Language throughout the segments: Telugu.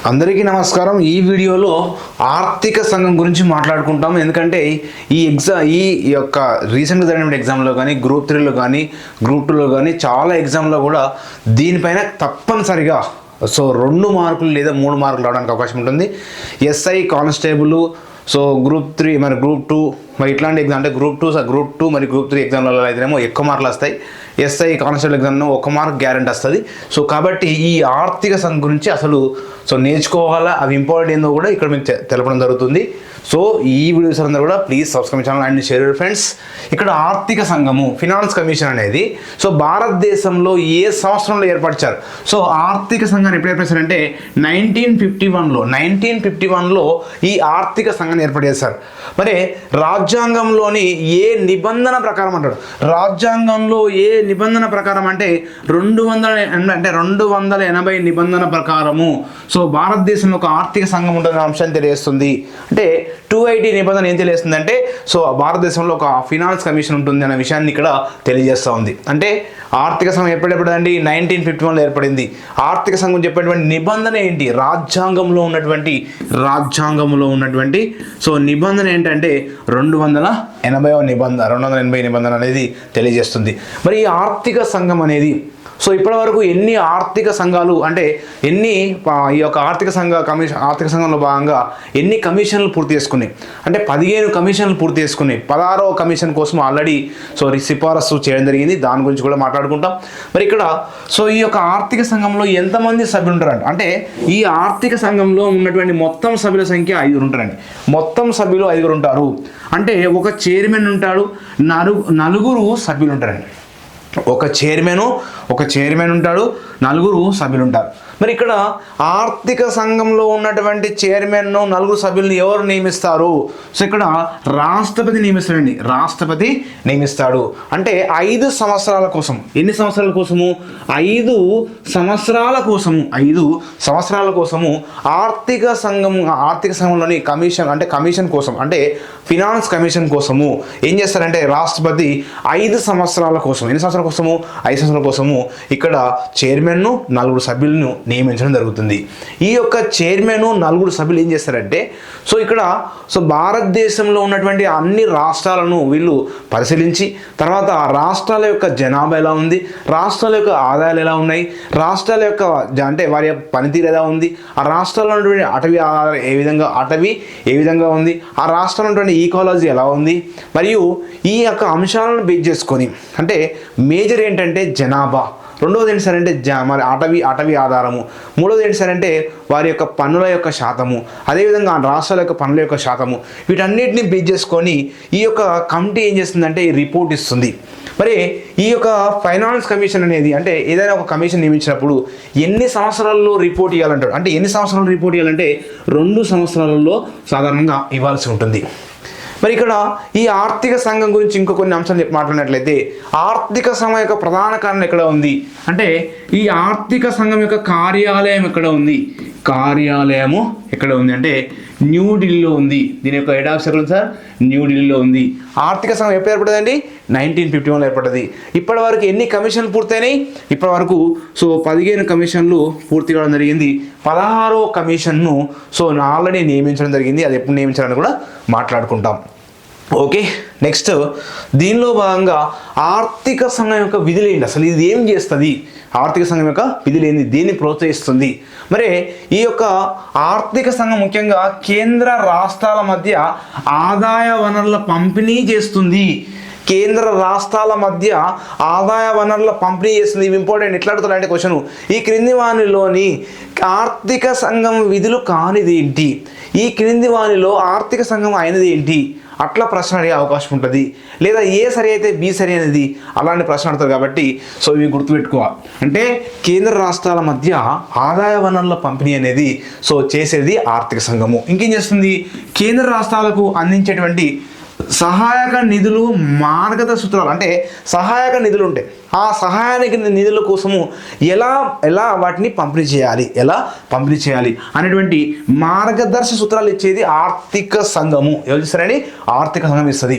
అందరికీ నమస్కారం. ఈ వీడియోలో ఆర్థిక సంఘం గురించి మాట్లాడుకుంటాం. ఎందుకంటే ఈ యొక్క రీసెంట్గా జరిగిన ఎగ్జామ్లో కానీ గ్రూప్ 3లో కానీ గ్రూప్ 2లో కానీ చాలా ఎగ్జామ్లో కూడా దీనిపైన తప్పనిసరిగా 2 మార్కులు లేదా 3 మార్కులు రావడానికి అవకాశం ఉంటుంది. ఎస్ఐ కానిస్టేబుల్, గ్రూప్ 3 మరి గ్రూప్ 2 మరి ఇట్లాంటి ఎగ్జామ్ అంటే గ్రూప్ 2 మరి గ్రూప్ 3 ఎగ్జామ్లలో అయితేనేమో ఎక్కువ మార్కులు వస్తాయి. ఎస్ఐ కానిస్టేబుల్ ఎగ్జామ్లో 1 మార్క్ గ్యారెంటీ వస్తుంది. కాబట్టి ఈ ఆర్థిక సంఘం గురించి అసలు నేర్చుకోవాలా, అవి ఇంపార్టెంట్ ఏందో కూడా ఇక్కడ మీకు తెలపడం జరుగుతుంది. ఈ వీడియోస్ అందరూ కూడా please subscribe channel and share friends. ఇక్కడ ఆర్థిక సంఘము ఫినాన్స్ కమిషన్ అనేది భారతదేశంలో ఏ సంవత్సరంలో ఏర్పరిచారు? ఆర్థిక సంఘాన్ని ఎప్పుడు ఏర్పరిచారంటే 1951లో ఈ ఆర్థిక సంఘాన్ని ఏర్పాటు చేశారు. మరి రాజ్యాంగంలోని ఏ నిబంధన ప్రకారం అంటాడు? రాజ్యాంగంలో ఏ నిబంధన ప్రకారం అంటే 280 నిబంధన ప్రకారము భారతదేశంలో ఒక ఆర్థిక సంఘం ఉంటుందనే అంశాన్ని తెలియజేస్తుంది. అంటే 280 నిబంధన ఏం తెలియజేస్తుంది అంటే భారతదేశంలో ఒక ఫినాన్స్ కమిషన్ ఉంటుంది అనే విషయాన్ని ఇక్కడ తెలియజేస్తూ ఉంది. అంటే ఆర్థిక సంఘం ఎప్పుడేపడిందండి? 1951లో ఏర్పడింది. ఆర్థిక సంఘం చెప్పేటువంటి నిబంధన ఏంటి? రాజ్యాంగంలో ఉన్నటువంటి నిబంధన ఏంటంటే 280 నిబంధన అనేది తెలియజేస్తుంది. మరి ఈ ఆర్థిక సంఘం అనేది ఇప్పటి వరకు ఎన్ని ఆర్థిక సంఘాలు అంటే ఈ యొక్క ఆర్థిక సంఘంలో భాగంగా ఎన్ని కమిషన్లు పూర్తి చేసుకున్నాయి అంటే 15 కమిషన్లు పూర్తి చేసుకున్నాయి. 16వ కమిషన్ కోసం ఆల్రెడీ సిఫారసు చేయడం జరిగింది. దాని గురించి కూడా మాట్లాడుకుంటాం. మరి ఇక్కడ ఈ యొక్క ఆర్థిక సంఘంలో ఎంతమంది సభ్యులు ఉంటారంట అంటే ఈ ఆర్థిక సంఘంలో ఉన్నటువంటి మొత్తం సభ్యుల సంఖ్య 5 ఉంటారండి. మొత్తం సభ్యులు 5 ఉంటారు. అంటే ఒక చైర్మన్ ఉంటాడు, 4 సభ్యులు ఉంటారండి. ఒక చైర్మన్ ఉంటాడు, 4 సభ్యులు ఉంటారు. మరి ఇక్కడ ఆర్థిక సంఘంలో ఉన్నటువంటి చైర్మన్ 4 సభ్యులను ఎవరు నియమిస్తారు? ఇక్కడ రాష్ట్రపతి నియమిస్తాడండి. రాష్ట్రపతి నియమిస్తాడు. అంటే 5 సంవత్సరాల కోసం. ఎన్ని సంవత్సరాల కోసము? 5 సంవత్సరాల కోసము ఆర్థిక సంఘంలోని కమిషన్ కోసం అంటే ఫినాన్స్ కమిషన్ కోసము ఏం చేస్తారంటే రాష్ట్రపతి 5 సంవత్సరాల కోసం. ఎన్ని సంవత్సరాల కోసము? 5 సంవత్సరాల కోసము ఇక్కడ చైర్మన్ను 4 సభ్యులను నియమించడం జరుగుతుంది. ఈ యొక్క చైర్మన్ 4 సభ్యులు ఏం చేస్తారంటే ఇక్కడ భారతదేశంలో ఉన్నటువంటి అన్ని రాష్ట్రాలను వీళ్ళు పరిశీలించి తర్వాత ఆ రాష్ట్రాల యొక్క జనాభా ఎలా ఉంది, రాష్ట్రాల యొక్క ఆదాయాలు ఎలా ఉన్నాయి, రాష్ట్రాల యొక్క అంటే వారి యొక్క పనితీరు ఎలా ఉంది, ఆ రాష్ట్రాల్లో ఉన్నటువంటి అటవీ ఏ విధంగా ఉంది, ఆ రాష్ట్రంలో ఉన్నటువంటి ఈకాలజీ ఎలా ఉంది, మరియు ఈ యొక్క అంశాలను బేస్ చేసుకొని అంటే మేజర్ ఏంటంటే జనాభా, రెండవది ఏంటి సార్ అంటే మరి అటవీ ఆధారము, మూడవది ఏంటి సార్ అంటే వారి యొక్క పన్నుల యొక్క శాతము, అదేవిధంగా రాష్ట్రాల యొక్క పన్నుల యొక్క శాతము, వీటన్నిటిని బేస్ చేసుకొని ఈ యొక్క కమిటీ ఏం చేస్తుందంటే ఈ రిపోర్ట్ ఇస్తుంది. మరి ఈ యొక్క ఫైనాన్స్ కమిషన్ అనేది అంటే ఏదైనా ఒక కమిషన్ నియమించినప్పుడు ఎన్ని సంవత్సరాల్లో రిపోర్ట్ ఇవ్వాలంటాడు? అంటే ఎన్ని సంవత్సరాలు రిపోర్ట్ ఇవ్వాలంటే 2 సంవత్సరాలలో సాధారణంగా ఇవ్వాల్సి ఉంటుంది. మరి ఇక్కడ ఈ ఆర్థిక సంఘం గురించి ఇంకో కొన్ని అంశాలు మాట్లాడినట్లయితే ఆర్థిక సంఘం యొక్క ప్రధాన కారణం ఎక్కడ ఉంది అంటే ఈ ఆర్థిక సంఘం యొక్క కార్యాలయం ఎక్కడ ఉంది? కార్యాలయము ఎక్కడ ఉంది అంటే న్యూఢిల్లీలో ఉంది. దీని యొక్క హెడ్ ఆఫీస్ ఎక్కడ ఉంది సార్? న్యూఢిల్లీలో ఉంది. ఆర్థిక సంఘం ఎప్పుడు ఏర్పడిందండి? 1951లో ఏర్పడ్డది. ఇప్పటి వరకు ఎన్ని కమిషన్లు పూర్తయినాయి? ఇప్పటి వరకు 15 కమిషన్లు పూర్తి కావడం జరిగింది. 16వ కమిషన్ను ఆల్రెడీ నియమించడం జరిగింది. అది ఎప్పుడు నియమించాలని కూడా మాట్లాడుకుంటాం. ఓకే, నెక్స్ట్ దీనిలో భాగంగా ఆర్థిక సంఘం యొక్క విధులు ఏంటి? అసలు ఇది ఏం చేస్తుంది? ఆర్థిక సంఘం యొక్క విధులు ఏంటి? దేన్ని ప్రోత్సహిస్తుంది? మరి ఈ యొక్క ఆర్థిక సంఘం ముఖ్యంగా కేంద్ర రాష్ట్రాల మధ్య ఆదాయ వనరుల పంపిణీ చేస్తుంది. కేంద్ర రాష్ట్రాల మధ్య ఆదాయ వనరుల పంపిణీ చేస్తుంది. ఇవి ఇంపార్టెంట్. ఎట్లా అడుగుతారంటే క్వశ్చన్, ఈ క్రింది వానిలోని ఆర్థిక సంఘం విధులు కానిది ఏంటి? ఈ క్రింది వానిలో ఆర్థిక సంఘం అయినది ఏంటి? అట్లా ప్రశ్న అడిగే అవకాశం ఉంటుంది. లేదా ఏ సరి అయితే బి సరి అనేది అలాంటి ప్రశ్న అడుగుతారు. కాబట్టి ఇవి గుర్తుపెట్టుకోవాలి. అంటే కేంద్ర రాష్ట్రాల మధ్య ఆదాయ వనరుల పంపిణీ అనేది చేసేది ఆర్థిక సంఘము. ఇంకేం చేస్తుంది? కేంద్ర రాష్ట్రాలకు అందించేటువంటి సహాయక నిధులు, మార్గదర్శక సూత్రాలు అంటే సహాయక నిధులు ఉంటాయి. ఆ సహాయానికి నిధుల కోసము ఎలా వాటిని పంపిణీ చేయాలి అనేటువంటి మార్గదర్శక సూత్రాలు ఇచ్చేది ఆర్థిక సంఘము. ఎవరు చేస్తారని? ఆర్థిక సంఘం ఇస్తుంది.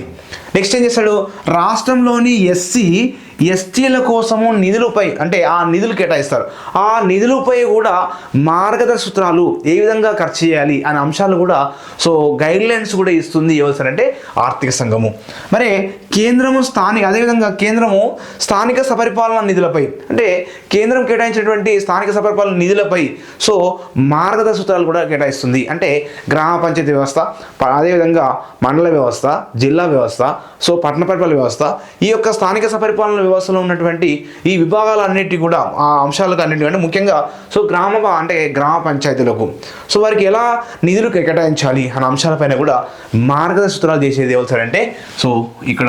నెక్స్ట్ ఏం చేస్తాడు? రాష్ట్రంలోని ఎస్సీ ఎస్టీల కోసము నిధులపై అంటే ఆ నిధులు కేటాయిస్తారు. ఆ నిధులపై కూడా మార్గదర్శక సూత్రాలు ఏ విధంగా ఖర్చు చేయాలి అనే అంశాలు కూడా సో గైడ్లైన్స్ కూడా ఇస్తుంది ఎవరు అంటే ఆర్థిక సంఘము. మరి కేంద్రము స్థానిక అదేవిధంగా కేంద్రము స్థానిక సపరిపాలన నిధులపై అంటే కేంద్రం కేటాయించినటువంటి స్థానిక సపరిపాలన నిధులపై సో మార్గదర్శక సూత్రాలు కూడా కేటాయిస్తుంది. అంటే గ్రామ పంచాయతీ వ్యవస్థ, అదేవిధంగా మండల వ్యవస్థ, జిల్లా వ్యవస్థ, సో పట్టణ పరిపాలన వ్యవస్థ, ఈ యొక్క స్థానిక సపరిపాలన వ్యవస్థలో ఉన్నటువంటి ఈ విభాగాలన్నిటి కూడా ఆ అంశాలకు అన్నిటి అంటే ముఖ్యంగా సో గ్రామ పంచాయతీలకు సో వారికి ఎలా నిధులు కేటాయించాలి అనే అంశాలపైన కూడా మార్గదర్శక సూత్రాలు చేసేది ఎవరు అంటే సో ఇక్కడ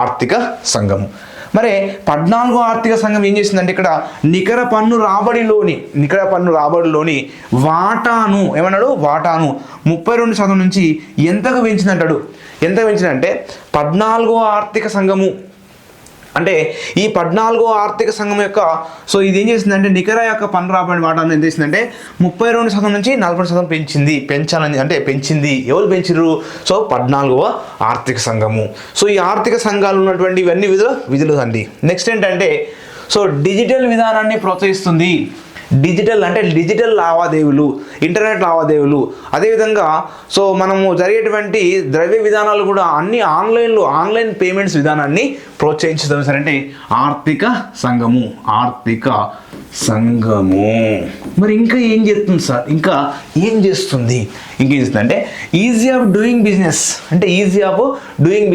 ఆర్థిక సంఘం. మరి 14వ ఆర్థిక సంఘం ఏం చేసిందంటే ఇక్కడ నికర పన్ను రాబడిలోని వాటాను ఏమన్నాడు, వాటాను 32% నుంచి ఎంతకు పెంచిందంటాడు. ఎంత పెంచిందంటే 14వ ఆర్థిక సంఘము అంటే ఈ 14వ ఆర్థిక సంఘం యొక్క సో ఇది ఏం చేసిందంటే నికర యొక్క పన్ను రాబడి వాటాను ఏం చేసిందంటే 32% నుంచి 40% పెంచింది. ఎవరు పెంచారు? సో 14వ ఆర్థిక సంఘము. సో ఈ ఆర్థిక సంఘాలు ఉన్నటువంటి ఇవన్నీ విధులు అండి. నెక్స్ట్ ఏంటంటే సో డిజిటల్ విధానాన్ని ప్రోత్సహిస్తుంది. డిజిటల్ లావాదేవీలు, ఇంటర్నెట్ లావాదేవీలు, అదేవిధంగా సో మనము జరిగేటువంటి ద్రవ్య విధానాలు కూడా అన్ని ఆన్లైన్ పేమెంట్స్ విధానాన్ని ప్రోత్సహించడం సరే అంటే ఆర్థిక సంఘము. మరి ఇంకా ఏం చేస్తుంది సార్? ఏం చేస్తుంది అంటే easy of doing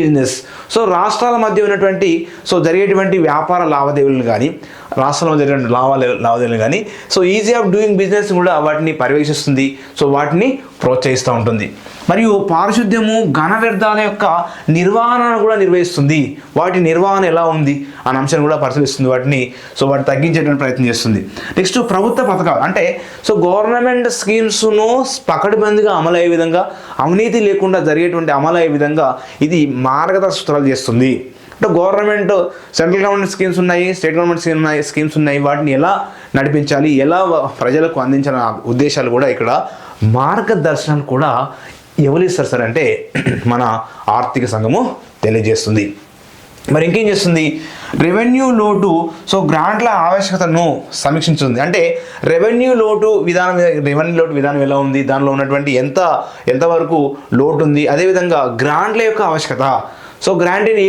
business so రాష్ట్రాల మధ్య ఉన్నటువంటి సో జరిగేటువంటి వ్యాపార లావాదేవీలు కానీ రాష్ట్రాల మధ్య జరిగేటువంటి లావాదేవీలు కానీ so easy of doing business కూడా వాటిని పర్యవేక్షిస్తుంది. సో వాటిని ప్రోత్సహిస్తూ ఉంటుంది. మరియు పారిశుద్ధ్యము, ఘన వ్యర్థాల యొక్క నిర్వహణను కూడా నిర్వహిస్తుంది. వాటి నిర్వహణ ఎలా ఉంది అనే అంశాన్ని కూడా పరిశీలిస్తుంది. వాటిని తగ్గించేటువంటి ప్రయత్నం చేస్తుంది. నెక్స్ట్ ప్రభుత్వ పథకాలు అంటే సో గవర్నమెంట్ స్కీమ్స్ను పకడ్బందీగా అమలయ్యే విధంగా, అవినీతి లేకుండా జరిగేటువంటి అమలయ్యే విధంగా ఇది మార్గదర్శక సూత్రాలు చేస్తుంది. అంటే గవర్నమెంట్ సెంట్రల్ గవర్నమెంట్ స్కీమ్స్ ఉన్నాయి, స్టేట్ గవర్నమెంట్ స్కీమ్స్ ఉన్నాయి, వాటిని ఎలా నడిపించాలి, ఎలా ప్రజలకు అందించాలన్న ఉద్దేశాలు కూడా ఇక్కడ మార్గదర్శనాలు కూడా ఎవరిస్తారు సార్ అంటే మన ఆర్థిక సంఘము తెలియజేస్తుంది. మరి ఇంకేం చేస్తుంది? రెవెన్యూ లోటు సో గ్రాంట్ల ఆవశ్యకతను సమీక్షించుతుంది. అంటే రెవెన్యూ లోటు విధానం ఎలా ఉంది, దానిలో ఉన్నటువంటి ఎంతవరకు లోటు ఉంది, అదేవిధంగా గ్రాంట్ల యొక్క ఆవశ్యకత సో గ్రాంట్ ఇన్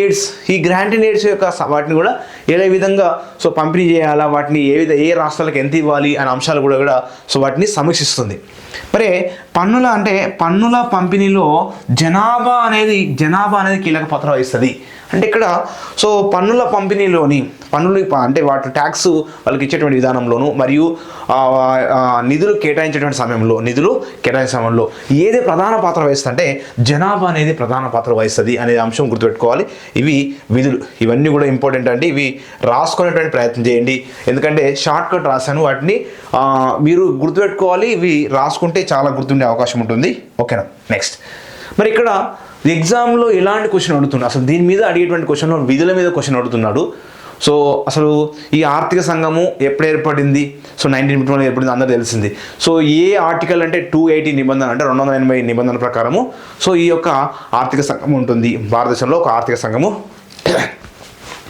ఎయిడ్స్ యొక్క వాటిని కూడా ఏ విధంగా సో పంపిణీ చేయాలా, వాటిని ఏ రాష్ట్రాలకు ఎంత ఇవ్వాలి అనే అంశాలు కూడా సో వాటిని సమీక్షిస్తుంది. మరి పన్నుల పంపిణీలో జనాభా అనేది కీలక పాత్ర వహిస్తుంది. అంటే ఇక్కడ సో పన్నుల పంపిణీలోని అంటే వాటి ట్యాక్స్ వాళ్ళకి ఇచ్చేటువంటి విధానంలోను మరియు నిధులు కేటాయించేటువంటి సమయంలో ఏది ప్రధాన పాత్ర వహిస్తుంది అంటే జనాభా అనేది ప్రధాన పాత్ర వహిస్తుంది అనే అంశం గుర్తుపెట్టుకోవాలి. ఇవి విధులు, ఇవన్నీ కూడా ఇంపార్టెంట్ అండి. ఇవి రాసుకునేటువంటి ప్రయత్నం చేయండి. ఎందుకంటే షార్ట్ కట్ రాశాను, వాటిని మీరు గుర్తుపెట్టుకోవాలి. ఇవి రాసుకుంటే చాలా గుర్తుండే అవకాశం ఉంటుంది. ఓకేనా? నెక్స్ట్ మరి ఇక్కడ ఎగ్జామ్లో ఎలాంటి క్వశ్చన్ అడుగుతున్నాడు అసలు దీని మీద అడిగేటువంటి క్వశ్చన్లో విధుల మీద క్వశ్చన్ అడుగుతున్నాడు. సో అసలు ఈ ఆర్థిక సంఘము ఎప్పుడు ఏర్పడింది? సో 1951 ఏర్పడింది, అందరూ తెలిసింది. సో ఏ ఆర్టికల్ అంటే 280 నిబంధన అంటే 280 నిబంధన ప్రకారము సో ఈ యొక్క ఆర్థిక సంఘం ఉంటుంది. భారతదేశంలో ఒక ఆర్థిక సంఘము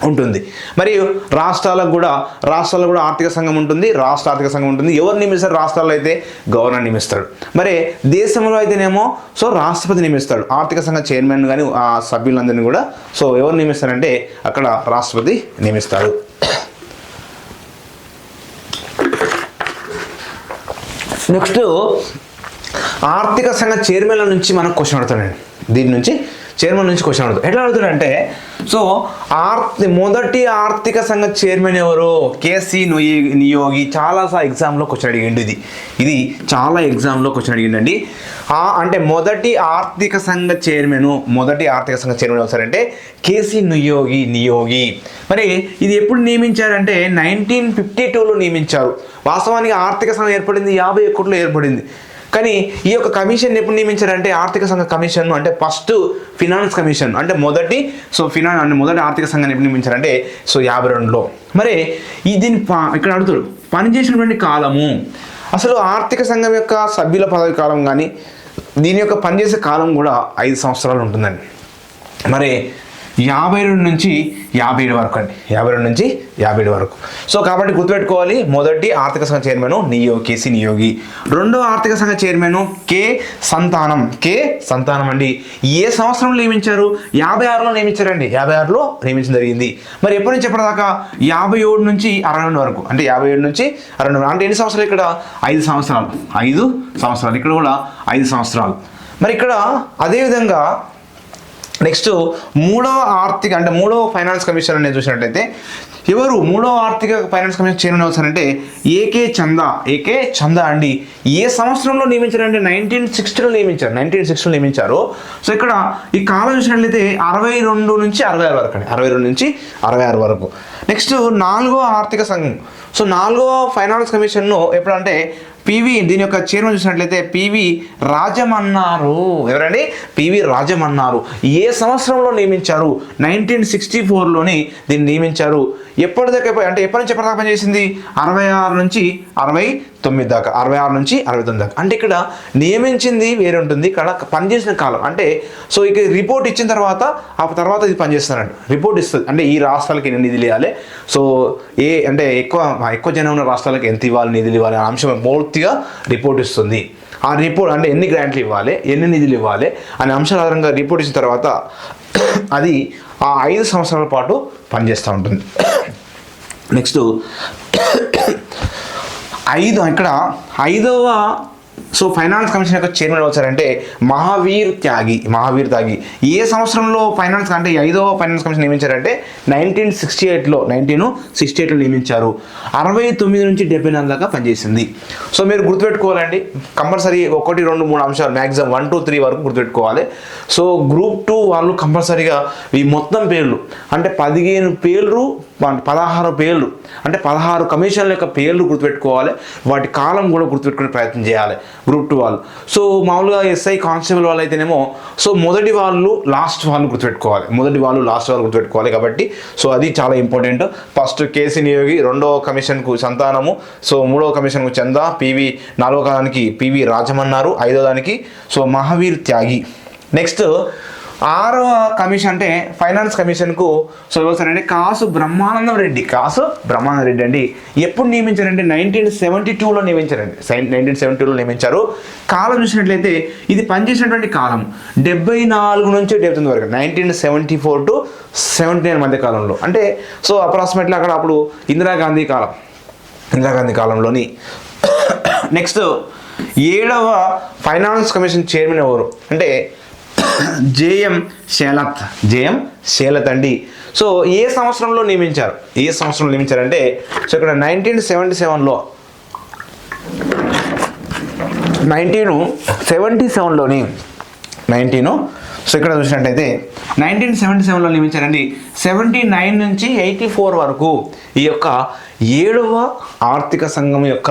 ఉంటుంది. మరియు రాష్ట్రాలకు కూడా ఆర్థిక సంఘం ఉంటుంది, రాష్ట్ర ఆర్థిక సంఘం ఉంటుంది. ఎవరు నియమిస్తారు? రాష్ట్రాల్లో అయితే గవర్నర్ నియమిస్తాడు. మరి దేశంలో అయితేనేమో సో రాష్ట్రపతి నియమిస్తాడు. ఆర్థిక సంఘ చైర్మన్ కానీ ఆ సభ్యులందరినీ కూడా సో ఎవరు నియమిస్తారంటే అక్కడ రాష్ట్రపతి నియమిస్తాడు. నెక్స్ట్ ఆర్థిక సంఘ చైర్మన్ల నుంచి మనకు క్వశ్చన్ అడుగుతాడండి. దీని నుంచి చైర్మన్ నుంచి క్వశ్చన్ అడుగుతాడు. ఎట్లా అడుగుతాడంటే సో మొదటి ఆర్థిక సంఘ చైర్మన్ ఎవరు? కేసీ నియోగి. చాలా ఎగ్జామ్లో క్వశ్చన్ అడిగిండు. ఇది చాలా ఎగ్జామ్లో క్వశ్చన్ అడిగిండండి. అంటే మొదటి ఆర్థిక సంఘ చైర్మన్ ఎవరంటే కేసీ నియోగి. మరి ఇది ఎప్పుడు నియమించారంటే 1952లో నియమించారు. వాస్తవానికి ఆర్థిక సంఘం ఏర్పడింది 51లో ఏర్పడింది. కానీ ఈ యొక్క కమిషన్ ఎప్పుడు నియమించారంటే ఆర్థిక సంఘ కమిషన్ అంటే ఫస్ట్ ఫినాన్స్ కమిషన్ అంటే మొదటి ఆర్థిక సంఘాన్ని ఎప్పుడు నియమించారంటే సో 52లో. మరి దీన్ని ఇక్కడ అడుగుతాడు పనిచేసినటువంటి కాలము. అసలు ఆర్థిక సంఘం యొక్క సభ్యుల పదవి కాలం కానీ దీని యొక్క పనిచేసే కాలం కూడా 5 సంవత్సరాలు ఉంటుందండి. మరి 52 నుంచి 57 వరకు అండి, 52 నుంచి 57 వరకు. సో కాబట్టి గుర్తుపెట్టుకోవాలి, మొదటి ఆర్థిక సంఘ చైర్మన్ కేసీ నియోగి, రెండో ఆర్థిక సంఘ చైర్మన్ కే సంతానం అండి. ఏ సంవత్సరంలో నియమించారు? 56లో నియమించారండి, 56లో నియమించడం జరిగింది. మరి ఎప్పటి నుంచి ఎప్పటిదాకా? 57 నుంచి 62 వరకు, అంటే 57 నుంచి 62, అంటే ఎన్ని సంవత్సరాలు ఇక్కడ? 5 సంవత్సరాలు, 5 సంవత్సరాలు, ఇక్కడ కూడా 5 సంవత్సరాలు. మరి ఇక్కడ అదేవిధంగా నెక్స్ట్ మూడవ ఫైనాన్స్ కమిషన్ అనేది చూసినట్లయితే ఎవరు మూడవ ఆర్థిక ఫైనాన్స్ కమిషన్ చైర్మన్ అవుతారంటే ఏకే చందా అండి. ఏ సంవత్సరంలో నియమించారంటే 1960లో నియమించారు. సో ఇక్కడ ఈ కాలం చూసినట్లయితే 62 నుంచి 66 వరకు అండి, 62 నుంచి 66 వరకు. నెక్స్ట్ నాలుగో ఆర్థిక సంఘం. సో నాలుగో ఫైనాన్స్ కమిషన్ను ఎప్పుడంటే దీని యొక్క చైర్మన్ చూసినట్లయితే పివి రాజమన్నారు. ఎవరండి? పివి రాజమన్నారు. ఏ సంవత్సరంలో నియమించారు? 1964లోని దీన్ని నియమించారు. ఎప్పటిదాకా అంటే ఎప్పటి నుంచి ఎప్పటిదాకా పనిచేసింది? 66 నుంచి 69 దాకా, 66 నుంచి 69 దాకా. అంటే ఇక్కడ నియమించింది వేరే ఉంటుంది, ఇక్కడ పనిచేసిన కాలం అంటే. సో ఇక రిపోర్ట్ ఇచ్చిన తర్వాత ఆ తర్వాత ఇది పనిచేస్తారంట, రిపోర్ట్ ఇస్తుంది. అంటే ఈ రాష్ట్రాలకి ఎన్ని నిధులు ఇవ్వాలి, సో అంటే ఎక్కువ జనం ఉన్న రాష్ట్రాలకు ఎంత ఇవ్వాలి, నిధులు ఇవ్వాలి అనే అంశం పూర్తిగా రిపోర్ట్ ఇస్తుంది. ఆ రిపోర్ట్ అంటే ఎన్ని గ్రాంట్లు ఇవ్వాలి, ఎన్ని నిధులు ఇవ్వాలి అనే అంశాల ఆధారంగా రిపోర్ట్ ఇచ్చిన తర్వాత అది ఆ 5 సంవత్సరాల పాటు పనిచేస్తూ ఉంటుంది. నెక్స్ట్ ఇక్కడ 5వ ఫైనాన్స్ కమిషన్ యొక్క చైర్మన్ వచ్చారంటే మహావీర్ త్యాగి. ఏ సంవత్సరంలో ఫైనాన్స్ అంటే 5వ ఫైనాన్స్ కమిషన్ నియమించారంటే 1968లో నియమించారు. 69 నుంచి 74 దాకా పనిచేసింది. సో మీరు గుర్తుపెట్టుకోవాలండి కంపల్సరీ 1, 2, 3 అంశాలు మ్యాక్సిమం 1 to 3 వరకు గుర్తుపెట్టుకోవాలి. సో గ్రూప్ 2 వాళ్ళు కంపల్సరీగా ఈ మొత్తం పేర్లు అంటే 15 పేర్లు 16 పేర్లు అంటే 16 కమిషన్ల యొక్క పేర్లు గుర్తుపెట్టుకోవాలి, వాటి కాలం కూడా గుర్తుపెట్టుకునే ప్రయత్నం చేయాలి గ్రూప్ 2 వాళ్ళు. సో మామూలుగా ఎస్ఐ కానిస్టేబుల్ వాళ్ళు అయితేనేమో సో మొదటి వాళ్ళు లాస్ట్ వాళ్ళు గుర్తుపెట్టుకోవాలి కాబట్టి సో అది చాలా ఇంపార్టెంట్. ఫస్ట్ కేసీ నియోగి, రెండవ కమిషన్కు సంతానము, సో మూడవ కమిషన్కు చందా, పివి, నాలుగవ దానికి పివి రాజమన్నారు, 5వ దానికి సో మహావీర్ త్యాగి. నెక్స్ట్ 6వ కమిషన్ అంటే ఫైనాన్స్ కమిషన్కు సో ఎవరు కాసు బ్రహ్మానందం రెడ్డి అండి. ఎప్పుడు నియమించారంటే 1972లో నియమించారు. కాలం చూసినట్లయితే ఇది పనిచేసినటువంటి కాలం 74 నుంచి 79 వరకు, 1974 to 79 మధ్య కాలంలో. అంటే సో అప్రాక్సిమేట్లీ అక్కడ అప్పుడు ఇందిరాగాంధీ కాలంలోని. నెక్స్ట్ 7వ ఫైనాన్స్ కమిషన్ చైర్మన్ ఎవరు అంటే జేఎం శేలత్ అండి. సో ఏ సంవత్సరంలో నియమించారంటే సో ఇక్కడ 1977లోని సో ఇక్కడ చూసినట్టయితే 1977లో నియమించారండి. 79 నుంచి 84 వరకు ఈ యొక్క 7వ ఆర్థిక సంఘం యొక్క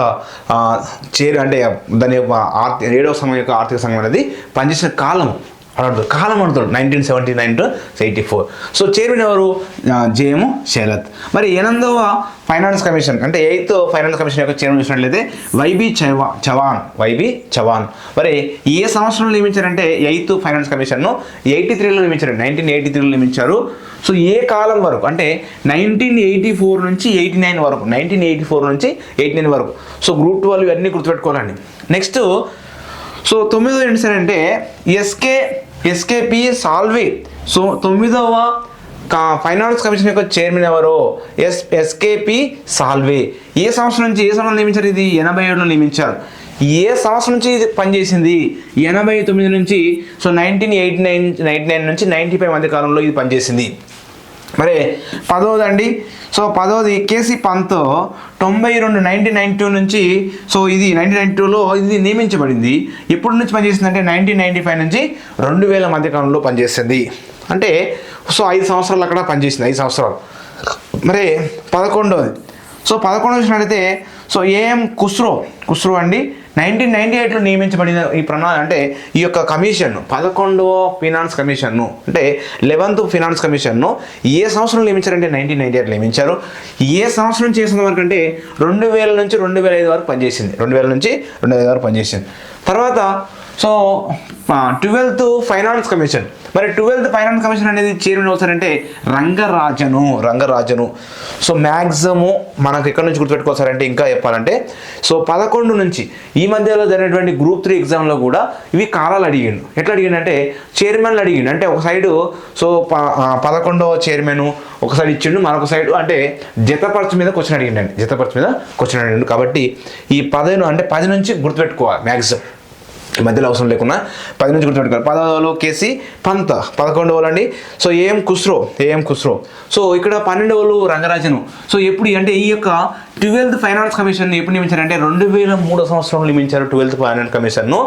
అంటే దాని యొక్క 7వ సంఘం యొక్క ఆర్థిక సంఘం అనేది పనిచేసిన కాలం అంటాడు 1979 to 84. సో చైర్మన్ ఎవరు? జేఎం శేలత్. మరి 8వ ఫైనాన్స్ కమిషన్ అంటే 8th ఫైనాన్స్ కమిషన్ యొక్క చైర్మన్ చూసినట్లయితే వైబీ చవాన్. మరి ఏ సంవత్సరంలో నియమించారంటే 8th ఫైనాన్స్ కమిషన్ను 83లో నియమించారు, 1983లో నియమించారు. సో ఏ కాలం వరకు అంటే 1984 నుంచి 89 వరకు. సో గ్రూప్ 2 వాళ్ళు ఇవన్నీ గుర్తుపెట్టుకోవాలండి. నెక్స్ట్ సో 9వ ఏంటి సార్ అంటే ఎస్కేపి సాల్వే. సో 9వ ఫైనాన్స్ కమిషన్ యొక్క చైర్మన్ ఎవరో ఎస్కేపి సాల్వే. ఏ సంవత్సరం నియమించారు? ఇది 87లో నియమించారు. ఏ సంవత్సరం నుంచి ఇది పనిచేసింది? 89 నుంచి సో 1999 నుంచి 95 మధ్య కాలంలో ఇది పనిచేసింది. మరి 10వది అండి. సో 10వది కేసీ పంత్ 1992 నుంచి సో ఇది 1992లో ఇది నియమించబడింది. ఎప్పటి నుంచి పనిచేసింది అంటే 1995 నుంచి 2000 మధ్య కాలంలో పనిచేస్తుంది. అంటే సో 5 సంవత్సరాలు అక్కడ పనిచేసింది, 5 సంవత్సరాలు. మరి 11వది సో 11 చూసినట్లయితే సో ఏఎం ఖుస్రో అండి 1998లో నియమించబడిన ఈ అంటే ఈ యొక్క కమిషన్ 11వ ఫినాన్స్ కమిషన్ను అంటే 11th ఫినాన్స్ కమిషన్ను ఏ సంవత్సరంలో నియమించారంటే 1998 నియమించారు. ఏ సంవత్సరం చేసిన వరకు అంటే 2000 నుంచి 2005 వరకు పనిచేసింది. 2000 నుంచి 2005 వరకు పనిచేసింది. తర్వాత సో 12th ఫైనాన్స్ కమిషన్. మరి 12th ఫైనాన్స్ కమిషన్ అనేది చైర్మన్ అవుతారంటే రంగరాజను. సో మ్యాక్సిమం మనకు ఎక్కడి నుంచి గుర్తుపెట్టుకోవాలంటే ఇంకా చెప్పాలంటే సో 11 నుంచి ఈ మధ్యలో జరిగినటువంటి గ్రూప్ 3 ఎగ్జామ్లో కూడా ఇవి కాలాలు అడిగిండు. ఎట్లా అడిగిండంటే చైర్మన్లు అడిగిండు. అంటే ఒక సైడు సో 11వ చైర్మన్ ఒక సైడ్ ఇచ్చిండు, మరొక సైడ్ అంటే జతపరచు మీద క్వశ్చన్ అడిగిండు. కాబట్టి ఈ 15 అంటే 10 నుంచి గుర్తుపెట్టుకోవాలి మ్యాక్సిమం, మధ్యలో అవసరం లేకుండా 10 నుంచి గుర్తుపెట్టుకోవాలి. 10వ కేసీ పంత, 11వ అండి సో ఏఎం ఖుస్రో. సో ఇక్కడ 12వ రంగరాజను. సో ఎప్పుడు అంటే ఈ యొక్క 12th ఫైనాన్స్ కమిషన్ ఎప్పుడు నియమించారంటే 2003 సంవత్సరంలో నియమించారు 12th ఫైనాన్స్ కమిషన్ను.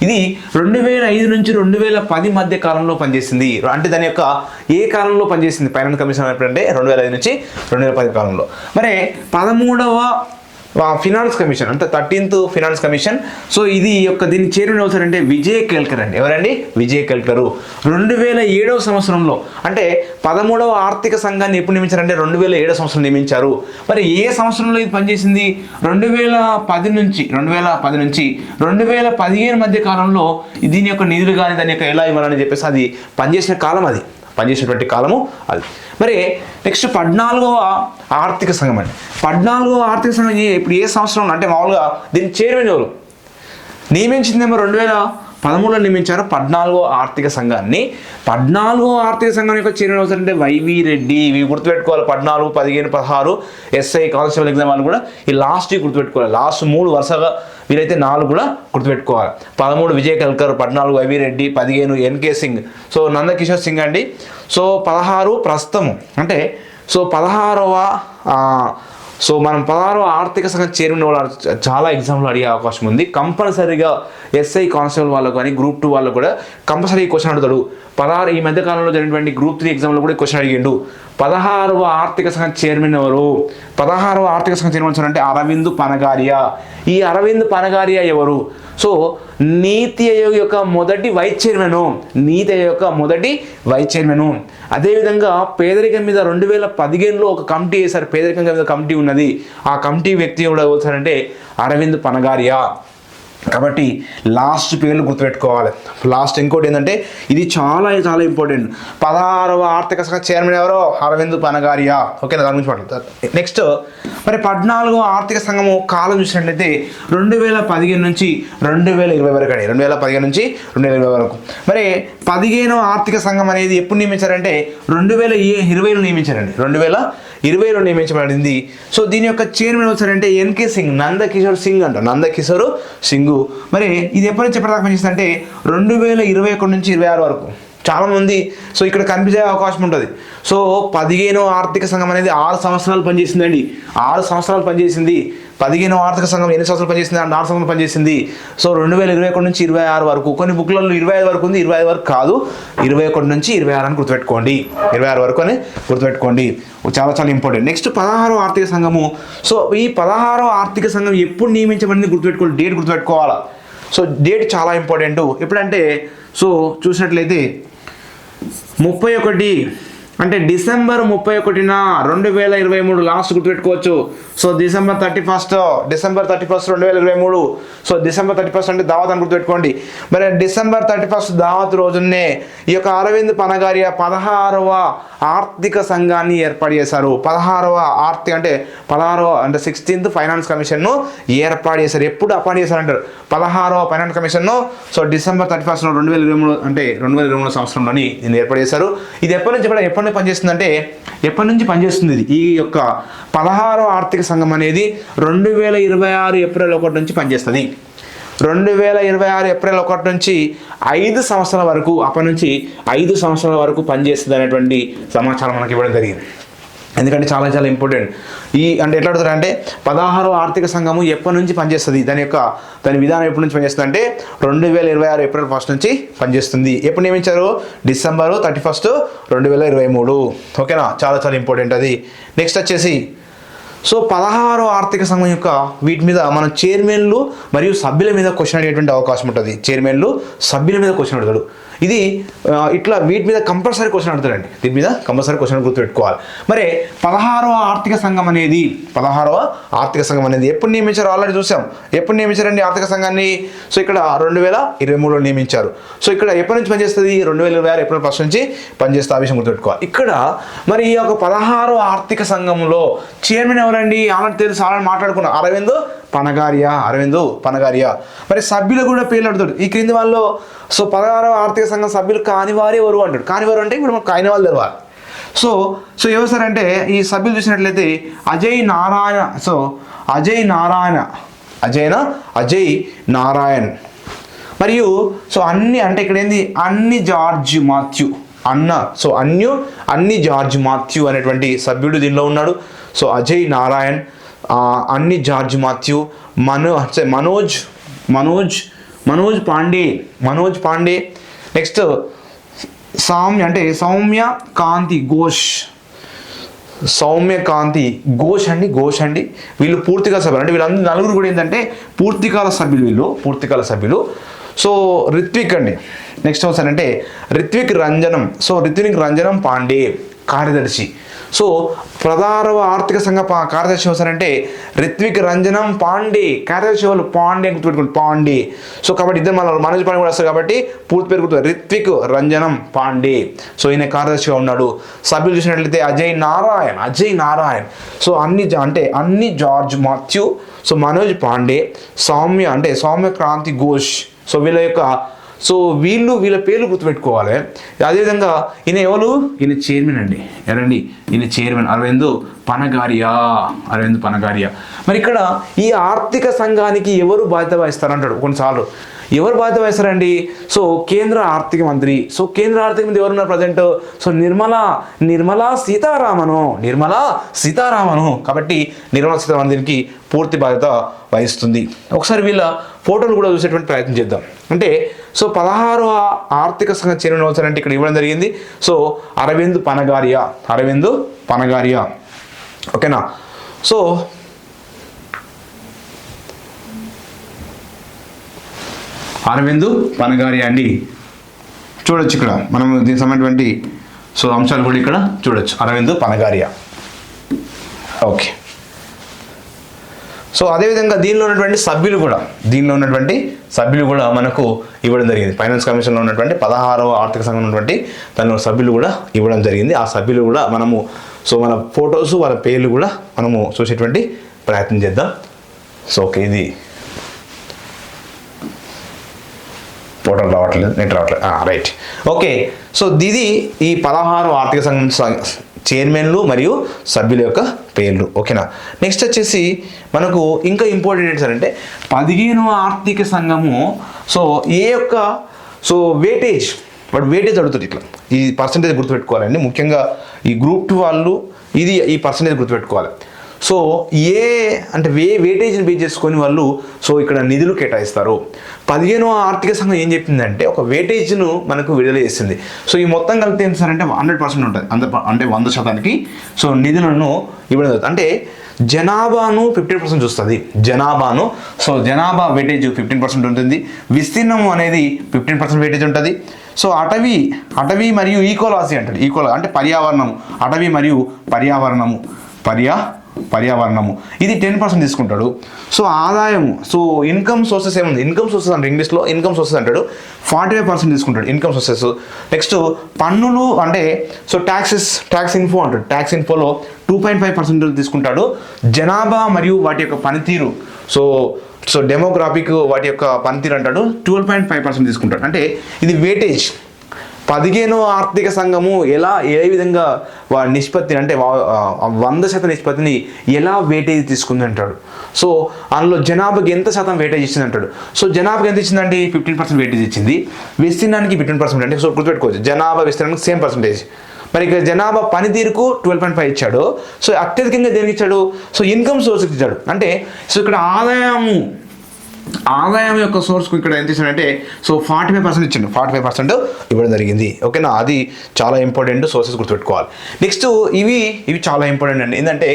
ఇది 2005 నుంచి 2010 మధ్య కాలంలో పనిచేసింది. అంటే దాని యొక్క ఏ కాలంలో పనిచేసింది ఫైనాన్స్ కమిషన్ అంటే 2005 నుంచి 2010 కాలంలో. మరి 13వ ఫినాన్స్ కమిషన్ అంటే 13th ఫినాన్స్ కమిషన్. సో ఇది యొక్క దీన్ని చైర్మన్ అవుతారంటే విజయ్ కేల్కర్ అండి. ఎవరండి? విజయ్ కేల్కర్. 2007 సంవత్సరంలో అంటే 13వ ఆర్థిక సంఘాన్ని ఎప్పుడు నియమించారంటే 2007 సంవత్సరం నియమించారు. మరి ఏ సంవత్సరంలో ఇది పనిచేసింది? 2010 నుంచి 2015 మధ్య కాలంలో దీని యొక్క నిధులు కానీ దాని యొక్క ఎలా ఇవ్వాలని చెప్పేసి అది పనిచేసినటువంటి కాలము అది. మరి నెక్స్ట్ 14వ ఆర్థిక సంఘం అండి. 14వ ఆర్థిక సంఘం ఇప్పుడు ఏ సంవత్సరంలో అంటే మామూలుగా దీన్ని చైర్మన్ ఎవరు నియమించిందేమో 2013లో నియమించారు 14వ ఆర్థిక సంఘాన్ని. 14వ ఆర్థిక సంఘం యొక్క చైర్మన్ అవుతారంటే వైవి రెడ్డి. ఇవి గుర్తుపెట్టుకోవాలి. 14, 15, 16 ఎస్ఐ కానిస్టేబుల్ ఎగ్జామ్ వాళ్ళు కూడా ఈ లాస్ట్ గుర్తుపెట్టుకోవాలి. లాస్ట్ 3 వరుసగా వీరైతే 4 కూడా గుర్తుపెట్టుకోవాలి. 13 Vijay Kelkar, 14 YV Reddy, 15 NK Singh, so Nandakishore Singh అండి. సో 16 ప్రస్తుతము అంటే సో 16వ సో మనం 16వ ఆర్థిక సంఘం చైర్మన్ వాళ్ళు చాలా ఎగ్జామ్లో అడిగే అవకాశం ఉంది. కంపల్సరీగా ఎస్ఐ కానిస్టేబుల్ వాళ్ళకు కానీ గ్రూప్ 2 వాళ్ళకు కూడా కంపల్సరీ క్వశ్చన్ అడుగుతాడు. 16 ఈ మధ్య కాలంలో జరిగినటువంటి గ్రూప్ 3 ఎగ్జామ్లో కూడా క్వశ్చన్ అడిగిండు. 16వ ఆర్థిక సంఘం చైర్మన్ ఎవరు? 16వ ఆర్థిక సంఘం చైర్మన్ అంటే అరవింద్ పనగారియా. ఈ అరవింద్ పనగారియా ఎవరు? సో నీతి ఆయోగ్ యొక్క మొదటి వైస్ చైర్మన్. అదేవిధంగా పేదరికం మీద 2015లో ఒక కమిటీ వేశారు. పేదరికం మీద కమిటీ ఉన్నది. ఆ కమిటీ వ్యక్తి కూడా ఎవరంటే అరవింద్ పనగారియా. కాబట్టి లాస్ట్ పేర్లు గుర్తుపెట్టుకోవాలి. లాస్ట్ ఇంకోటి ఏంటంటే ఇది చాలా చాలా ఇంపార్టెంట్. 16వ ఆర్థిక సంఘ చైర్మన్ ఎవరో అరవింద్ పనగారియా. ఓకేనా, దాని గురించి మాట్లాడతారు. నెక్స్ట్ మరి 14వ ఆర్థిక సంఘము కాలం చూసినట్లయితే 2015 నుంచి 2020 వరకు అండి. 2015 నుంచి 2020 వరకు. మరి 15వ ఆర్థిక సంఘం అనేది ఎప్పుడు నియమించారంటే 2020లో నియమించారండి. 2020లో నియమించబడింది. సో దీని యొక్క చైర్మన్ వచ్చారంటే ఎన్కే సింగ్, నందకిషోర్ సింగ్. మరి ఇది ఎప్పటి నుంచి ఎప్పటిదాకా పనిచేస్తుంది అంటే 2021 నుంచి 26 వరకు. చాలామంది సో ఇక్కడ కన్ఫ్యూజ్ అయ్యే అవకాశం ఉంటుంది. సో 15వ ఆర్థిక సంఘం అనేది 6 సంవత్సరాలు పనిచేసిందండి. 6 సంవత్సరాలు పనిచేసింది. 15వ ఆర్థిక సంఘం ఎన్ని సంవత్సరాలు పనిచేసింది? 4 సంవత్సరాలు పనిచేసింది. సో 2021 నుంచి 26 వరకు. కొన్ని బుక్లలో 25 వరకు ఉంది, 25 వరకు కాదు, 21 నుంచి 26 అని గుర్తుపెట్టుకోండి. 26 వరకు అని గుర్తుపెట్టుకోండి. చాలా చాలా ఇంపార్టెంట్. నెక్స్ట్ 16వ ఆర్థిక సంఘము. సో ఈ 16వ ఆర్థిక సంఘం ఎప్పుడు నియమించబడింది గుర్తుపెట్టుకోవాలి. డేట్ గుర్తుపెట్టుకోవాలా. సో డేట్ చాలా ఇంపార్టెంట్. ఎప్పుడంటే సో చూసినట్లయితే 31 అంటే డిసెంబర్ 31న 2023 లాస్ట్ గుర్తుపెట్టుకోవచ్చు. So December 31 2023. సో డిసెంబర్ 31 అంటే దావత్ అని గుర్తుపెట్టుకోండి. మరి డిసెంబర్ 31 దావత్ రోజునే ఈ యొక్క అరవింద్ పనగారియా 16వ ఆర్థిక సంఘాన్ని ఏర్పాటు చేశారు. 16వ అంటే 16th ఫైనాన్స్ కమిషన్ను ఏర్పాటు చేశారు. ఎప్పుడు అపాయింట్ చేశారంటారు? 16వ ఫైనాన్స్ కమిషన్ను సో డిసెంబర్ 31 2023 అంటే 2023 సంవత్సరంలోని దీన్ని ఏర్పాటు చేశారు. ఇది ఎప్పటి నుంచి పనిచేస్తుంది ఇది? ఈ యొక్క 16వ ఆర్థిక సంఘం అనేది 2026 ఏప్రిల్ 1 నుంచి పనిచేస్తుంది. 2026 ఏప్రిల్ 1 నుంచి 5 సంవత్సరాల వరకు, అప్పటి నుంచి 5 సంవత్సరాల వరకు పనిచేస్తుంది అనేటువంటి సమాచారం మనకి ఇవ్వడం జరిగింది. ఎందుకంటే చాలా చాలా ఇంపార్టెంట్. అంటే ఎట్లా అడుగుతారు అంటే 16వ ఆర్థిక సంఘము ఎప్పటి నుంచి పనిచేస్తుంది, దాని విధానం ఎప్పటి నుంచి పనిచేస్తుంది అంటే 2026 ఏప్రిల్ 1 నుంచి పనిచేస్తుంది. ఎప్పుడు నియమించారు? డిసెంబర్ 31 2023. ఓకేనా, చాలా చాలా ఇంపార్టెంట్ అది. నెక్స్ట్ వచ్చేసి సో 16వ ఆర్థిక సంఘం యొక్క వీటి మీద మన చైర్మన్లు మరియు సభ్యుల మీద క్వశ్చన్ అడిగేటువంటి అవకాశం ఉంటుంది. చైర్మన్లు సభ్యుల మీద క్వశ్చన్ అడుగుతాడు. ఇది ఇట్లా వీటి మీద కంపల్సరీ క్వశ్చన్ అడుగుతాడండి. దీని మీద కంపల్సరీ క్వశ్చన్ గుర్తుపెట్టుకోవాలి. మరి 16వ ఆర్థిక సంఘం అనేది ఎప్పుడు నియమించారు? ఆల్రెడీ చూసాం. ఎప్పుడు నియమించారండి ఆర్థిక సంఘాన్ని? సో ఇక్కడ 2023లో నియమించారు. సో ఇక్కడ ఎప్పటి నుంచి పనిచేస్తుంది? 2026 ఏప్రిల్ 1 నుంచి పనిచేస్తే ఆ విషయం గుర్తుపెట్టుకోవాలి. ఇక్కడ మరి ఈ యొక్క 16వ ఆర్థిక సంఘంలో చైర్మన్ ఎవరండి? ఆల్రెడీ తెలుసు, ఆల్రెడీ మాట్లాడుకున్నాం. అరవింద్ పనగారియా. మరి సభ్యులు కూడా పేర్లు అడుగుతాడు. ఈ క్రింది వాళ్ళు సో 16వ ఆర్థిక సంఘం సభ్యులు కానివారు ఎవరు అంటాడు. కానివారు అంటే ఇప్పుడు మనకు కాని వాళ్ళు తెలవాలి. సో ఎవరు సార్ అంటే ఈ సభ్యులు చూసినట్లయితే అజయ్ నారాయణ్ మరియు సో అన్ని అంటే ఇక్కడ ఏంది అన్ని జార్జ్ మాథ్యూ అనేటువంటి సభ్యుడు దీనిలో ఉన్నాడు. సో అజయ్ నారాయణ్, అన్ని George Mathew, Manoj Pandey. Next Soumya Kanti Ghosh అండి. వీళ్ళు పూర్తికాల సభ్యులు. అంటే వీళ్ళందరూ నలుగురు కూడా ఏంటంటే పూర్తికాల సభ్యులు. సో రిత్విక్ అండి. నెక్స్ట్ వస్తారంటే రిత్విక్ రంజనం పాండే కార్యదర్శి. సో 16వ ఆర్థిక సంఘ కార్యదర్శి వస్తారంటే రిత్విక్ రంజనం పాండే. కార్యదర్శి వాళ్ళు పాండే అని గుర్తుపెట్టుకోండి, పాండే. సో కాబట్టి ఇద్దరు మనోజ్ పాండే కూడా వస్తారు కాబట్టి పూర్తి పేరు గుర్తు రిత్విక్ రంజనం పాండే. సో ఈయన కార్యదర్శిగా ఉన్నాడు. సభ్యులు చూసినట్లయితే అజయ్ నారాయణ్. సో అన్ని George Mathew, so Manoj Pandey, Saumya Kranti Ghosh. So వీళ్ళ పేర్లు గుర్తుపెట్టుకోవాలి. అదేవిధంగా ఈయన చైర్మన్ అండి. ఈయన చైర్మన్ అరవింద్ పనగారియా. మరి ఇక్కడ ఈ ఆర్థిక సంఘానికి ఎవరు బాధ్యత వహిస్తారంటాడు కొన్నిసార్లు. ఎవరు బాధ్యత వహిస్తారండి? సో కేంద్ర ఆర్థిక మంత్రి. సో కేంద్ర ఆర్థిక మంత్రి ఎవరున్నారు ప్రజెంట్? సో నిర్మలా సీతారామను. కాబట్టి నిర్మలా సీతారామన్ దీనికి పూర్తి బాధ్యత వహిస్తుంది. ఒకసారి వీళ్ళ ఫోటోలు కూడా చూసేటువంటి ప్రయత్నం చేద్దాం. అంటే సో 16వ ఆర్థిక సంఘ చైర్మన్ అవుతారంటే ఇక్కడ ఇవ్వడం జరిగింది. సో అరవింద్ పనగారియా. ఓకేనా? సో అరవింద్ పనగారియా అండి. చూడొచ్చు ఇక్కడ మనం దీనికి సంబంధించినటువంటి సో అంశాలు కూడా ఇక్కడ చూడొచ్చు. అరవింద్ పనగారియా. ఓకే. సో అదేవిధంగా దీనిలో ఉన్నటువంటి సభ్యులు కూడా మనకు ఇవ్వడం జరిగింది. ఫైనాన్స్ కమిషన్లో ఉన్నటువంటి 16వ ఆర్థిక సంఘం ఉన్నటువంటి దానిలో సభ్యులు కూడా ఇవ్వడం జరిగింది. ఆ సభ్యులు కూడా మనము సో మన ఫొటోస్ వాళ్ళ పేర్లు కూడా మనము చూసేటువంటి ప్రయత్నం చేద్దాం. సో ఓకే, ఇది ఫోటోలు రావట్లేదు, నెట్ రావట్లేదు, రైట్. ఓకే. సో ఇది ఈ 16వ ఆర్థిక సంఘం చైర్మన్లు మరియు సభ్యుల యొక్క పేర్లు. ఓకేనా? నెక్స్ట్ వచ్చేసి మనకు ఇంకా ఇంపార్టెంట్ ఏంటి సార్ అంటే 15వ ఆర్థిక సంఘము సో సో వెయిటేజ్ అడుగుతుంది. ఇట్లా ఈ పర్సంటేజ్ గుర్తుపెట్టుకోవాలండి. ముఖ్యంగా ఈ గ్రూప్ 2 వాళ్ళు ఈ పర్సంటేజ్ గుర్తుపెట్టుకోవాలి. సో వెయిటేజ్ని బేస్ చేసుకొని వాళ్ళు సో ఇక్కడ నిధులు కేటాయిస్తారు. 15వ ఆర్థిక సంఘం ఏం చెప్పిందంటే ఒక వెయిటేజ్ను మనకు విడుదల చేస్తుంది. సో ఈ మొత్తం కలిపితే ఏం సార్ అంటే 100% ఉంటుంది. అంటే 100% సో నిధులను ఇవ్వడం జరుగుతుంది. అంటే జనాభాను 15% చూస్తుంది. సో జనాభా వెయిటేజ్ 15% ఉంటుంది. విస్తీర్ణము అనేది 15% వెయిటేజ్ ఉంటుంది. సో అటవీ మరియు ఈకోలాజీ అంటాడు. అంటే పర్యావరణము, అటవీ మరియు పర్యావరణము ఇది 10% తీసుకుంటాడు. సో ఆదాయము సో ఇన్కమ్ సోర్సెస్ ఏముంది? ఇన్కమ్ సోర్సెస్ అంటే ఇంగ్లీష్లో ఇన్కమ్ సోర్సెస్ అంటాడు. 45% తీసుకుంటాడు ఇన్కమ్ సోర్సెస్. నెక్స్ట్ పన్నులు అంటే సో ట్యాక్స్ ఇన్ఫో అంటాడు. ట్యాక్స్ ఇన్ఫోలో 2.5% తీసుకుంటాడు. జనాభా మరియు వాటి యొక్క పనితీరు సో డెమోగ్రాఫిక్ వాటి యొక్క పనితీరు అంటాడు. 12.5% తీసుకుంటాడు. అంటే ఇది వెయిటేజ్. 15వ ఆర్థిక సంఘము ఏ విధంగా నిష్పత్తిని అంటే 100% నిష్పత్తిని ఎలా వెయిటేజ్ తీసుకుంది అంటాడు. సో అందులో జనాభాకి ఎంత శాతం వెయిటేజ్ ఇచ్చింది అంటాడు. సో జనాభాకి ఎంత ఇచ్చిందండి? 15% వెయిటేజ్ ఇచ్చింది. విస్తీర్ణానికి 15% అంటే సో గుర్తుపెట్టుకోవచ్చు. జనాభా విస్తీర్ణానికి సేమ్ పర్సంటేజ్. మరి ఇక్కడ జనాభా పనితీరుకు 12.5 ఇచ్చాడు. సో అత్యధికంగా దేనికి ఇచ్చాడు? సో ఇన్కమ్ సోర్స్కి ఇచ్చాడు. అంటే సో ఇక్కడ ఆదాయం యొక్క సోర్స్కు ఇక్కడ ఎంత ఇచ్చాడంటే సో 45% ఇచ్చిండు. 45% ఇవ్వడం జరిగింది. ఓకేనా? అది చాలా ఇంపార్టెంట్. సోర్సెస్ గుర్తుపెట్టుకోవాలి. నెక్స్ట్ ఇవి చాలా ఇంపార్టెంట్ అండి. ఏంటంటే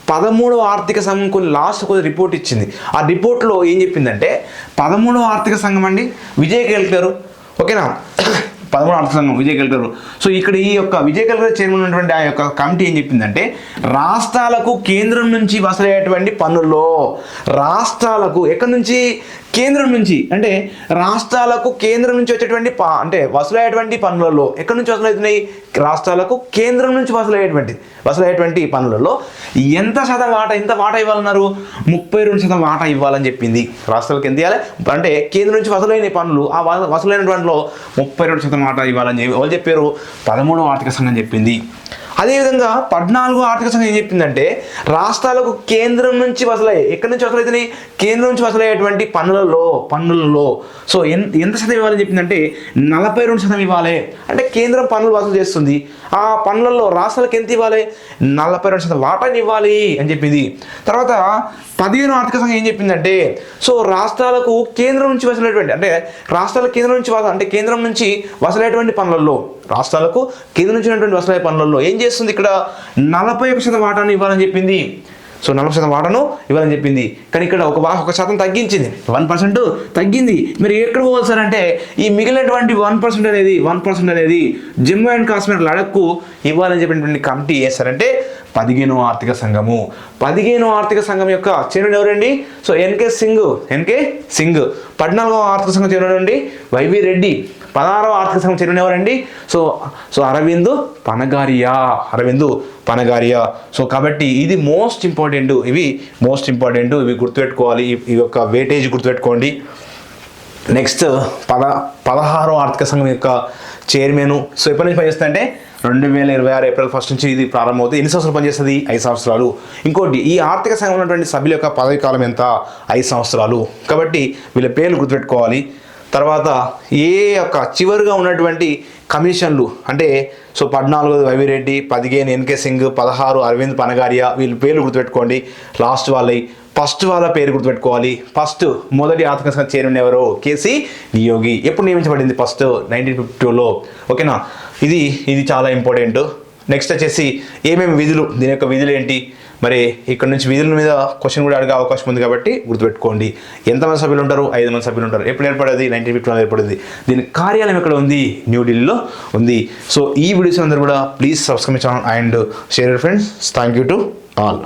13వ ఆర్థిక సంఘం కొన్ని రిపోర్ట్ ఇచ్చింది. ఆ రిపోర్ట్లో ఏం చెప్పిందంటే 13వ ఆర్థిక సంఘం అండి విజయ్ కేల్కర్, ఓకేనా, 13వ ఆర్థిక సంఘం విజయ్ కేల్కర్. సో ఇక్కడ ఈ యొక్క విజయ్ కేల్కర్ చైర్మన్ ఉన్నటువంటి ఆ యొక్క కమిటీ ఏం చెప్పిందంటే రాష్ట్రాలకు కేంద్రం నుంచి వసూలయ్యేటువంటి పన్నుల్లో, రాష్ట్రాలకు ఎక్కడి నుంచి, కేంద్రం నుంచి, అంటే రాష్ట్రాలకు కేంద్రం నుంచి వచ్చేటువంటి అంటే వసూలయ్యేటువంటి పన్నులలో ఎక్కడి నుంచి వసూలవుతున్నాయి, రాష్ట్రాలకు కేంద్రం నుంచి వసూలయ్యేటువంటి పన్నులలో ఎంత వాటా ఇవ్వాలన్నారు, 32% వాటా ఇవ్వాలని చెప్పింది. రాష్ట్రాలకు ఎంత ఇవ్వాలి అంటే కేంద్రం నుంచి వసూలైన పన్నులు, ఆ వసూలైన దాంట్లో 32% వాటా ఇవ్వాలని ఎవరు చెప్పారు, 13వ ఆర్థిక సంఘం చెప్పింది. అదేవిధంగా 14వ ఆర్థిక సంఘం ఏం చెప్పిందంటే రాష్ట్రాలకు కేంద్రం నుంచి ఎక్కడి నుంచి వసూలవుతున్నాయి, కేంద్రం నుంచి వసూలయ్యేటువంటి పన్నులలో సో ఎంత శాతం ఇవ్వాలని చెప్పిందంటే 42% ఇవ్వాలి. అంటే కేంద్రం పన్నులు వసూలు చేస్తుంది, ఆ పన్నులలో రాష్ట్రాలకు ఎంత ఇవ్వాలి, 42% వాటాని ఇవ్వాలి అని చెప్పింది. తర్వాత 15వ ఆర్థిక సంఘం ఏం చెప్పిందంటే సో రాష్ట్రాలకు కేంద్రం నుంచి వసూలైనటువంటి అంటే కేంద్రం నుంచి వసూలైనటువంటి పన్నులలో, రాష్ట్రాలకు కేంద్రం నుంచి ఉన్నటువంటి వసూలయ్యే పన్నులలో ఏం చేస్తుంది, ఇక్కడ 41% వాటాను ఇవ్వాలని చెప్పింది. సో 40% వాటాను ఇవ్వాలని చెప్పింది. కానీ ఇక్కడ ఒక శాతం తగ్గించింది, 1% తగ్గింది. మరి ఎక్కడ పోవాలి సార్ అంటే ఈ మిగిలినటువంటి 1% అనేది జమ్మూ అండ్ కాశ్మీర్ లడఖ్కు ఇవ్వాలని చెప్పినటువంటి కమిటీ చేస్తారంటే 15వ ఆర్థిక సంఘము. 15వ ఆర్థిక సంఘం యొక్క చైర్మన్ ఎవరండి, సో ఎన్కే సింగ్. 14వ ఆర్థిక సంఘం చైర్మన్ ఎవరండి, వైవి రెడ్డి. 16వ ఆర్థిక సంఘం చైర్మన్ ఎవరండి, సో అరవింద్ పనగారియా. సో కాబట్టి ఇది మోస్ట్ ఇంపార్టెంట్, ఇవి గుర్తుపెట్టుకోవాలి, ఈ యొక్క వెయిటేజ్ గుర్తుపెట్టుకోండి. నెక్స్ట్ 16వ ఆర్థిక సంఘం యొక్క చైర్మన్ సో ఎప్పటి నుంచి పనిచేస్తుందంటే 2026 ఏప్రిల్ 1 నుంచి ఇది ప్రారంభమవుతుంది. ఎన్ని సంవత్సరాలు పనిచేస్తుంది, 5 సంవత్సరాలు. ఇంకోటి ఈ ఆర్థిక సంఘం ఉన్నటువంటి సభ్యుల యొక్క పదవి కాలం ఎంత, 5 సంవత్సరాలు. కాబట్టి వీళ్ళ పేర్లు గుర్తుపెట్టుకోవాలి. తర్వాత ఏ యొక్క చివరిగా ఉన్నటువంటి కమిషన్లు అంటే సో 14 వైవిరెడ్డి, 15 ఎన్కే సింగ్, 16 అరవింద్ పనగారియా, వీళ్ళ పేర్లు గుర్తుపెట్టుకోండి. లాస్ట్ ఫస్ట్ వాళ్ళ పేరు గుర్తుపెట్టుకోవాలి. మొదటి ఆర్థిక సంఘ చైర్మన్ ఎవరు, కేసీ నియోగి. ఎప్పుడు నియమించబడింది, 1952లో. ఓకేనా, ఇది చాలా ఇంపార్టెంట్. నెక్స్ట్ వచ్చేసి ఏమేమి విధులు, దీని యొక్క విధులు ఏంటి, మరి ఇక్కడ నుంచి విధుల మీద క్వశ్చన్ కూడా అడిగే అవకాశం ఉంది కాబట్టి గుర్తుపెట్టుకోండి. ఎంతమంది సభ్యులు ఉంటారు, 5 మంది సభ్యులు ఉంటారు. ఎప్పుడు ఏర్పడేది, 1951 ఏర్పడింది. దీని కార్యాలయం ఎక్కడ ఉంది, న్యూఢిల్లీలో ఉంది. సో ఈ వీడియోస్ అందరూ కూడా please subscribe channel and share friends. Thank you to all.